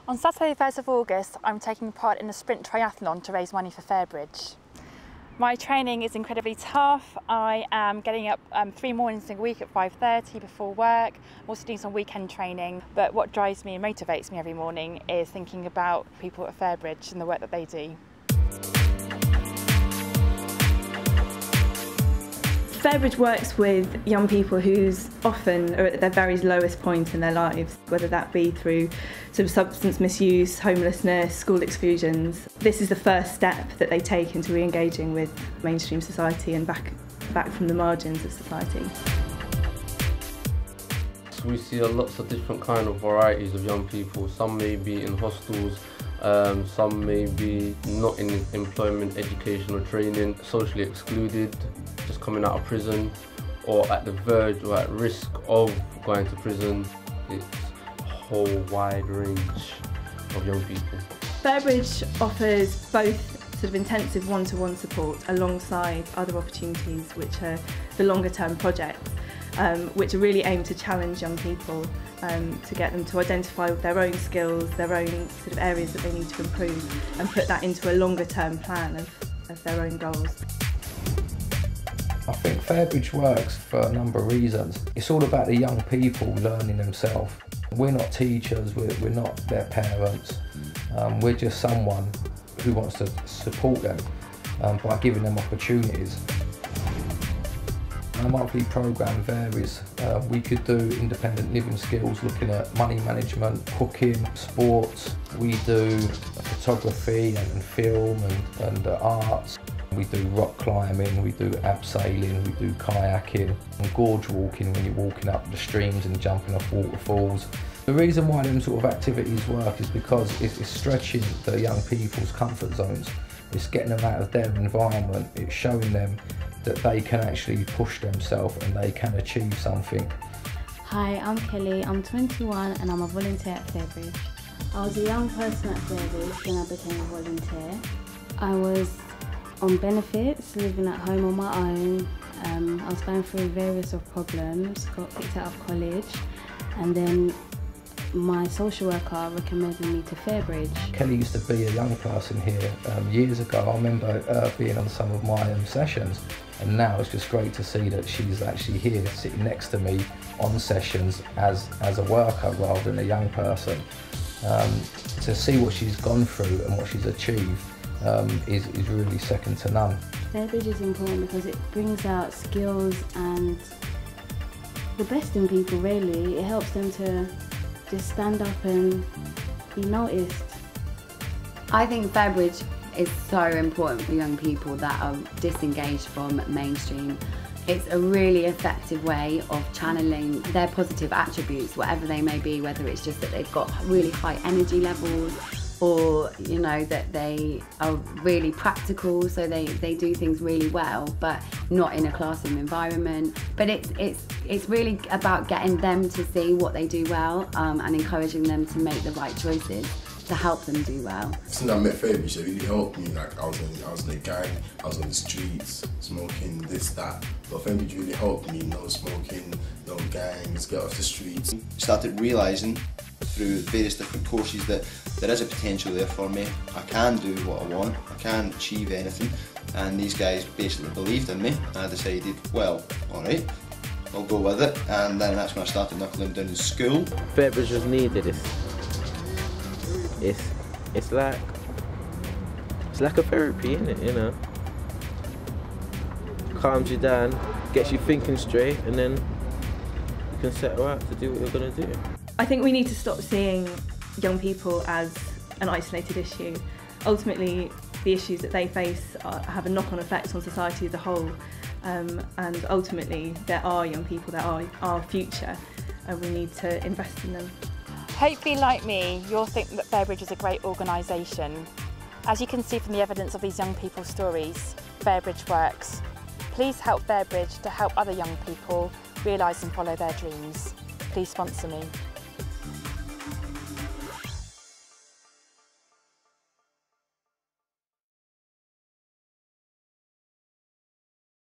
On Saturday the 1st of August, I'm taking part in a sprint triathlon to raise money for Fairbridge. My training is incredibly tough. I am getting up 3 mornings a week at 5:30 before work. I'm also doing some weekend training, but what drives me and motivates me every morning is thinking about people at Fairbridge and the work that they do. Fairbridge works with young people who's often are at their very lowest point in their lives, whether that be through sort of substance misuse, homelessness, school exclusions. This is the first step that they take into re-engaging with mainstream society and back from the margins of society. We see lots of different kind of varieties of young people. Some may be in hostels, some may be not in employment, education or training, socially excluded, just coming out of prison, or at the verge or at risk of going to prison. It's a whole wide range of young people. Fairbridge offers both sort of intensive one-to-one support alongside other opportunities, which are the longer-term projects, which are really aimed to challenge young people, to get them to identify their own skills, their own sort of areas that they need to improve, and put that into a longer-term plan of their own goals. I think Fairbridge works for a number of reasons. It's all about the young people learning themselves. We're not teachers, we're not their parents. We're just someone who wants to support them by giving them opportunities. Our monthly programme varies. We could do independent living skills, looking at money management, cooking, sports. We do photography and film and arts. We do rock climbing, we do abseiling, we do kayaking and gorge walking when you're walking up the streams and jumping off waterfalls. The reason why them sort of activities work is because it's stretching the young people's comfort zones. It's getting them out of their environment, it's showing them that they can actually push themselves and they can achieve something. Hi, I'm Kelly, I'm 21 and I'm a volunteer at Fairbridge. I was a young person at Fairbridge when I became a volunteer. I was on benefits, living at home on my own. I was going through various problems, got kicked out of college, and then my social worker recommended me to Fairbridge. Kelly used to be a young person here years ago. I remember being on some of my sessions, and now it's just great to see that she's actually here sitting next to me on sessions as a worker rather than a young person. To see what she's gone through and what she's achieved is really second to none. Fairbridge is important because it brings out skills and the best in people really. It helps them to just stand up and be noticed. I think Fairbridge is so important for young people that are disengaged from mainstream. It's a really effective way of channeling their positive attributes, whatever they may be, whether it's just that they've got really high energy levels, or you know that they are really practical, so they do things really well, but not in a classroom environment. But it's really about getting them to see what they do well and encouraging them to make the right choices to help them do well. Since I met Fairbridge, it really helped me. Like I was in a gang, I was on the streets, smoking this, that. But Fairbridge really helped me. No smoking, no gangs, get off the streets. Started realising through various different courses that there is a potential there for me. I can do what I want, I can achieve anything, and these guys basically believed in me, and I decided, well, alright, I'll go with it, and then that's when I started knuckling down in school. Fairbridge was needed. It's like a therapy, isn't it, you know? Calms you down, gets you thinking straight, and then you can set out to do what you're going to do. I think we need to stop seeing young people as an isolated issue. Ultimately, the issues that they face have a knock-on effect on society as a whole, and ultimately there are young people that are our future, and we need to invest in them. Hopefully, like me, you'll think that Fairbridge is a great organisation. As you can see from the evidence of these young people's stories, Fairbridge works. Please help Fairbridge to help other young people realise and follow their dreams. Please sponsor me.